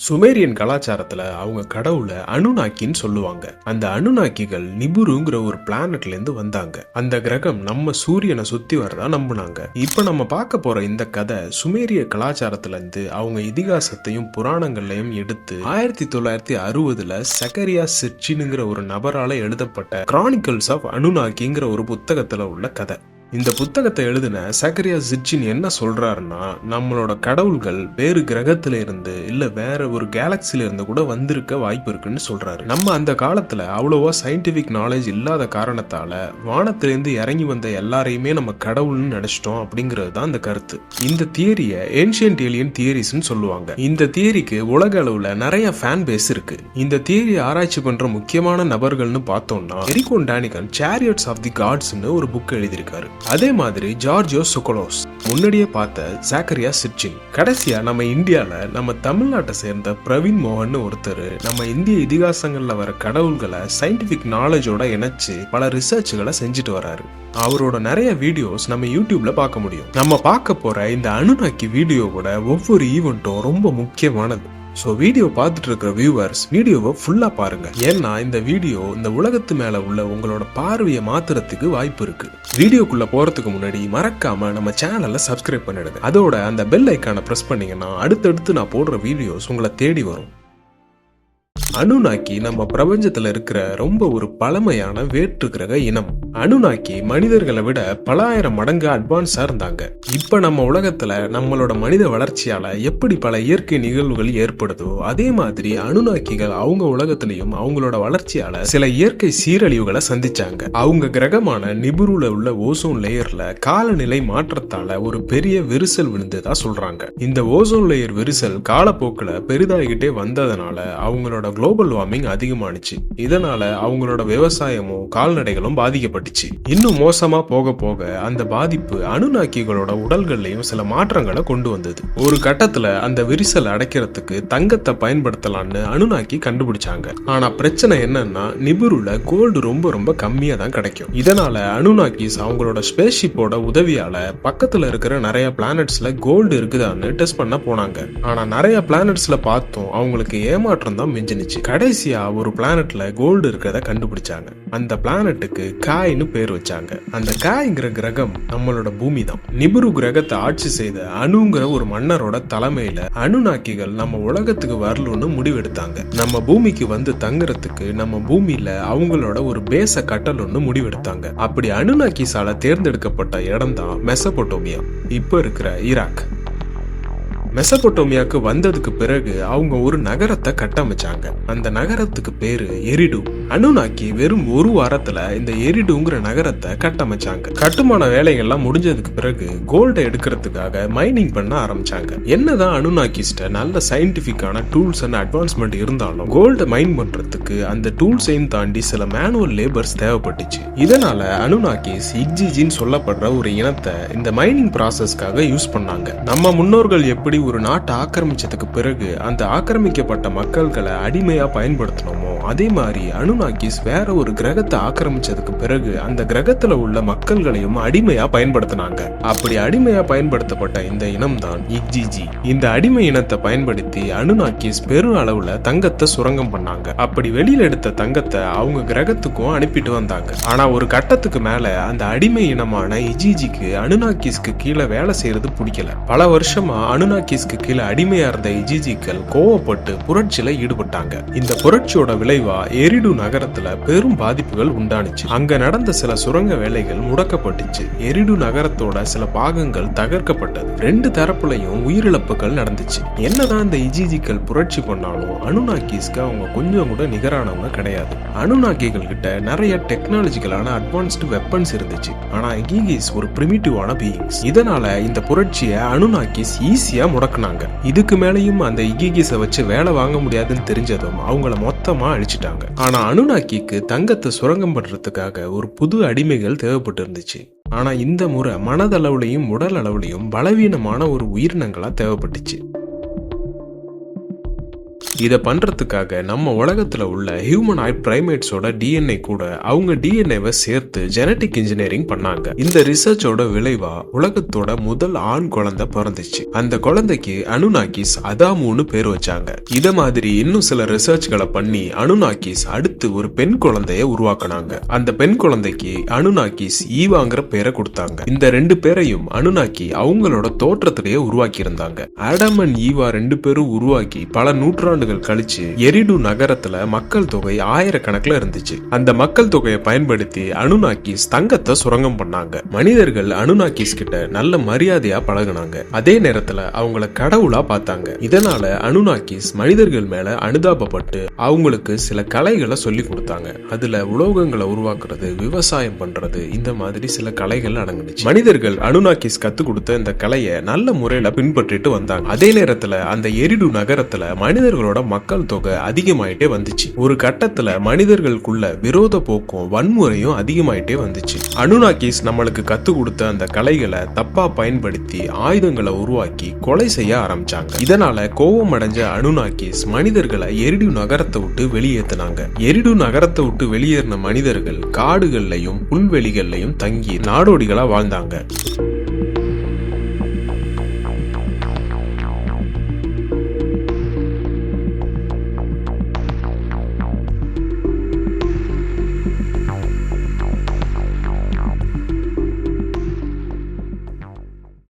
Sumerian கலாச்சாரத்துல அவங்க கடவுளை அனுநாக்கின்னு சொல்லுவாங்க. அந்த அனுநாக்கிகள் நிபுருங்கிற ஒரு பிளானட்ல இருந்து வந்தாங்க. அந்த கிரகம் நம்ம சூரியனை சுத்தி வரதா நம்புனாங்க. இப்ப நம்ம பார்க்க போற இந்த கதை சுமேரிய கலாச்சாரத்துல இருந்து அவங்க இதிகாசத்தையும் புராணங்களையும் எடுத்து 1960 சக்கரியா சிர்ச்சினுங்கிற ஒரு நபரால எழுதப்பட்ட கிரானிக்கல்ஸ் ஆஃப் அனுநாக்கிங்கிற ஒரு புத்தகத்துல உள்ள கதை. இந்த புத்தகத்தை எழுதின சக்கரியா சிர்ச்சின் என்ன சொல்றாருன்னா, நம்மளோட கடவுள்கள் வேறு கிரகத்தில இருந்து இல்ல வேற ஒரு கேலக்சில இருந்து கூட வந்திருக்க வாய்ப்பு இருக்குன்னு சொல்றாரு. நம்ம அந்த காலத்துல அவ்வளவா சயின்டிபிக் நாலேஜ் இல்லாத காரணத்தால வானத்திலிருந்து இறங்கி வந்த எல்லாரையுமே நம்ம கடவுள்னு நினைச்சிட்டோம் அப்படிங்கிறது தான் அந்த கருத்து. இந்த தியரிய ஏன்ஷியன்ட் ஏலியன் தியரிஸ்ன்னு சொல்லுவாங்க. இந்த தியரிக்கு உலக அளவுல நிறைய ஃபேன் பேஸ் இருக்கு. இந்த தியரியை ஆராய்ச்சி பண்ற முக்கியமான நபர்கள்னு பார்த்தோம்னா எரிகோ டானிகன் சாரியட்ஸ் ஆஃப் தி காட்ஸ்னு ஒரு புக் எழுதியிருக்காரு. அதே மாதிரி ஜார்ஜியோ சொகோலோஸ், முன்னாடியே பார்த்த சக்கரியா சிர்ச்சின், கடைசியா நம்ம இந்தியால நம்ம தமிழ்நாட்டை சேர்ந்த பிரவீன் மோகன் ஒருத்தர் நம்ம இந்திய இதிகாசங்கள்ல வர கடவுள்களை சயின்டிபிக் நாலேஜோட இணைச்சு பல ரிசர்ச்களை செஞ்சுட்டு வராரு. அவரோட நிறைய வீடியோஸ் நம்ம யூடியூப்ல பார்க்க முடியும். நம்ம பார்க்க போற இந்த அனுநாக்கி வீடியோவோட ஒவ்வொரு ஈவெண்ட்டும் ரொம்ப முக்கியமானது. ஸோ வீடியோ பார்த்துட்டு இருக்கிற வியூவர்ஸ் வீடியோவை ஃபுல்லாக பாருங்க. ஏன்னா இந்த வீடியோ இந்த உலகத்து மேல உள்ள உங்களோட பார்வையை மாத்துறதுக்கு வாய்ப்பு இருக்கு. வீடியோக்குள்ள போறதுக்கு முன்னாடி மறக்காம நம்ம சேனலை சப்ஸ்கிரைப் பண்ணிடுங்க. அதோட அந்த பெல் ஐக்கானை பிரஸ் பண்ணீங்கன்னா அடுத்தடுத்து நான் போடுற வீடியோஸ் உங்களை தேடி வரும். அனுநாக்கி நம்ம பிரபஞ்சத்துல இருக்கிற ரொம்ப ஒரு பழமையான வேற்று கிரக இனம். அனுநாக்கி மனிதர்களை விட பல ஆயிரம் மடங்கு அட்வான்ஸா இருந்தாங்க. இப்ப நம்ம உலகத்துல நம்மளோட மனித வளர்ச்சியால எப்படி பல இயற்கை நிகழ்வுகள் ஏற்படுதோ அதே மாதிரி அனுநாக்கிகள் அவங்க உலகத்திலையும் அவங்களோட வளர்ச்சியால சில இயற்கை சீரழிவுகளை சந்திச்சாங்க. அவங்க கிரகமான நிபுருல உள்ள ஓசோன் லேயர்ல காலநிலை மாற்றத்தால ஒரு பெரிய விரிசல் விழுந்ததா சொல்றாங்க. இந்த ஓசோன் லேயர் விரிசல் காலப்போக்குல பெரிதாகிட்டே வந்ததுனால அவங்களோட குளோபல் வார்மிங் அதிகமானுச்சு. இதனால அவங்களோட விவசாயமும் கால்நடைகளும் பாதிக்கப்பட்டுச்சு. இன்னும் மோசமா போக போக அந்த பாதிப்பு அனுநாக்கிகளோட உடல்கள்லயும் சில மாற்றங்களை கொண்டு வந்தது. ஒரு கட்டத்துல அந்த விரிசல் அடைக்கிறதுக்கு தங்கத்தை பயன்படுத்தலாம்னு அனுநாக்கி கண்டுபிடிச்சாங்க. ஆனா பிரச்சனை என்னன்னா நிபுருல கோல்டு ரொம்ப ரொம்ப கம்மியா தான் கிடைக்கும். இதனால அனுநாக்கிஸ் அவங்களோட ஸ்பேஸ்ஷிப்போட உதவியால பக்கத்துல இருக்கிற நிறைய பிளானட்ஸ்ல கோல்டு இருக்குதான்னு டெஸ்ட் பண்ண போனாங்க. ஆனா நிறைய பிளானட்ஸ்ல பார்த்தோம் அவங்களுக்கு ஏமாற்றம் தான் மிஞ்சினுச்சு. கடைசியா ஒரு பிளானட்ல கோல்டு இருக்கிறத கண்டுபிடிச்சாங்க. அந்த பிளானட்டுக்கு காய்னு பேர் வச்சாங்க. அந்த காய்ங்கிற கிரகம் நம்மளோட பூமி தான். நிபுரு கிரகத்தை ஆட்சி செய்த அணுங்கிற ஒரு மன்னரோட தலைமையில அனுநாக்கிகள் நம்ம உலகத்துக்கு வரலும்னு முடிவெடுத்தாங்க. நம்ம பூமிக்கு வந்து தங்குறதுக்கு நம்ம பூமியில அவங்களோட ஒரு பேச கட்டலும்னு முடிவெடுத்தாங்க. அப்படி அனுநாக்கிஸால தேர்ந்தெடுக்கப்பட்ட இடம் தான் மெசபடோமியா, இப்ப இருக்கிற ஈராக். மெசபடோமியாக்கு வந்ததுக்கு பிறகு அவங்க ஒரு நகரத்தை கட்டமைச்சாங்க. அந்த நகரத்துக்கு பேரு எரிடு. அனுநாக்கி வெறும் ஒரு வாரத்துல இந்த எரிடுங்கிற நகரத்தை கட்டமைச்சாங்க. கட்டுமான வேலைகள்லாம் முடிஞ்சதுக்கு பிறகு கோல்டை எடுக்கிறதுக்காக மைனிங் பண்ண ஆரம்பிச்சாங்க. என்னதான் அனுநாக்கிஸ்ட நல்ல சயின்டிபிக்கான டூல்ஸ் அண்ட் அட்வான்ஸ்மெண்ட் இருந்தாலும் கோல்டை மைன் பண்றதுக்கு அந்த டூல்ஸையும் தாண்டி சில மேனுவல் லேபர்ஸ் தேவைப்பட்டுச்சு. இதனால அனுநாக்கிஸ் இக்ஜிஜின்னு சொல்லப்படுற ஒரு இனத்தை இந்த மைனிங் ப்ராசஸ்க்காக யூஸ் பண்ணாங்க. நம்ம முன்னோர்கள் எப்படி ஒரு நாட்டை ஆக்கிரமிச்சதுக்கு பிறகு அந்த ஆக்கிரமிக்கப்பட்ட மக்கள்களை அடிமையா பயன்படுத்தணுமோ அதே மாதிரி அனுநாக்கிஸ் வேற ஒரு கிரகத்தை ஆக்கிரமிச்சதுக்கு பிறகு அந்த கிரகத்துல உள்ள மக்கள்களையும் அடிமையா பயன்படுத்தினாங்க. அப்படி அடிமையா பயன்படுத்தப்பட்ட இந்த இனம் தான் இக்ஜிஜி. இந்த அடிமை இனத்தை பயன்படுத்தி அனுநாக்கிஸ் பெரும் அளவுல தங்கத்தை சுரங்கம் பண்ணாங்க. அப்படி வெளியில எடுத்த தங்கத்தை அவங்க கிரகத்துக்கும் அனுப்பிட்டு வந்தாங்க. ஆனா ஒரு கட்டத்துக்கு மேல அந்த அடிமை இனமான இஜிஜிக்கு அனுநாக்கிஸ்க்கு கீழே வேலை செய்யறது பிடிக்கல. பல வருஷமா அனுநாக்கிஸ்க்கு கீழே அடிமையா இருந்த இஜிஜிக்கள் கோவப்பட்டு புரட்சியில ஈடுபட்டாங்க. இந்த புரட்சியோட விளைவா எரிடு நகரத்துல பெரும் பாதிப்புகள் உண்டானுச்சு. அங்க நடந்த சில சுரங்க வேலைகள் முடக்கப்பட்டுச்சு. எரிடு நகரத்தோட சில பாகங்கள் தகர்க்கப்பட்டது. ரெண்டு தரப்புலையும் உயிரிழப்புகள் நடந்துச்சு. என்னதான் இந்த இஜிஜிக்கள் புரட்சி பண்ணாலும் அனுநாக்கிஸ்க்கு அவங்க கொஞ்சம் கூட நிகரானவங்க கிடையாது. அனுநாக்கிகள் கிட்ட நிறைய டெக்னாலஜிக்கலான அட்வான்ஸ்டு வெப்பன்ஸ் இருந்துச்சு. ஆனா இகிகிஸ் ஒரு பிரிமிட்டிவான பீயிங்ஸ். இதனால இந்த புரட்சியை அனுநாக்கிஸ் ஈஸியா முடக்குனாங்க. இதுக்கு மேலையும் அந்த இகிகிஸை வச்சு வேலை வாங்க முடியாதுன்னு தெரிஞ்சதும் அவங்கள மொத்தமா அழிச்சிட்டாங்க. ஆனா அனுநாக்கிக்கு தங்கத்தை சுரங்கம் பண்றதுக்காக ஒரு புது அடிமைகள் தேவைப்பட்டு இருந்துச்சு. ஆனா இந்த முறை மனதளவுலையும் உடல் அளவுலையும் பலவீனமான ஒரு உயிரினங்களா தேவைப்பட்டுச்சு. இத பண்றதுக்காக நம்ம உலகத்துல உள்ள ஹியூமனாய்ட் பிரைமேட்ஸோட டிஎன்ஏ கூட அவங்க டிஎன்ஏவை சேர்த்து ஜெனடிக் இன்ஜினியரிங் பண்ணாங்க. இந்த ரிசர்ச்சோட விளைவா உலகத்தோட முதல் ஆண் குழந்தை பிறந்துச்சு. அந்த குழந்தைக்கு அனுநாக்கிஸ் அதாமுன்னு பேர் வச்சாங்க. இத மாதிரி இன்னும் சில ரிசர்ச்களை பண்ணி அனுநாக்கிஸ் அடுத்து ஒரு பெண் குழந்தைய உருவாக்குனாங்க. அந்த பெண் குழந்தைக்கு அனுநாக்கிஸ் ஈவாங்கிற பேரை கொடுத்தாங்க. இந்த 2 பேரையும் அனுநாக்கி அவங்களோட தோற்றத்திலேயே உருவாக்கி இருந்தாங்க. ஆடம் அண்ட் ஈவா 2 பேரும் உருவாக்கி பல நூற்றாண்டுகள் கழிச்சு எரிடு நகரத்துல மக்கள் தொகை ஆயிரக்கணக்கில் இருந்துச்சு. அந்த மக்கள் தொகையை பயன்படுத்தி அனுநாக்கிஸ் தங்கத்தை சுரங்கம் பண்ணாங்க. மனிதர்கள் அனுநாக்கிஸ் கிட்ட நல்ல மரியாதையா பழகுனாங்க. அதே நேரத்துல அவங்கள கடவுளா பார்த்தாங்க. இதனால அனுநாக்கிஸ் மனிதர்கள் மேல அனுதாபப்பட்டு அவங்களுக்கு சில கலைகளை சொல்லி கொடுத்தாங்க. அதுல உலோகங்களை உருவாக்குறது, விவசாயம் பண்றது, இந்த மாதிரி சில கலைகள் அடங்குச்சு. மனிதர்கள் அனுநாக்கிஸ் கத்து கொடுத்த இந்த கலையை நல்ல முறையில பின்பற்றிட்டு வந்தாங்க. அதே நேரத்துல அந்த எரிடு நகரத்துல மனிதர்களோட மக்கள் தொகை அதிகமாயிட்டே வந்துச்சு. ஒரு கட்டத்துல மனிதர்களுக்குள்ள விரோத போக்கும் வன்முறையும் அதிகமாயிட்டே வந்துச்சு. அனுநாக்கிஸ் நம்மளுக்கு கத்து கொடுத்த அந்த கலைகளை தப்பா பயன்படுத்தி ஆயுதங்களை உருவாக்கி கொலை செய்ய ஆரம்பிச்சாங்க. இதனால கோபம் அடைஞ்ச அனுநாக்கிஸ் மனிதர்களை எரிடு நகரத்தை விட்டு வெளியேற்றினாங்க. எரிடு நகரத்தை விட்டு வெளியேறின மனிதர்கள் காடுகள்லையும் புல்வெளிகள்லையும் தங்கி நாடோடிகளா வாழ்ந்தாங்க.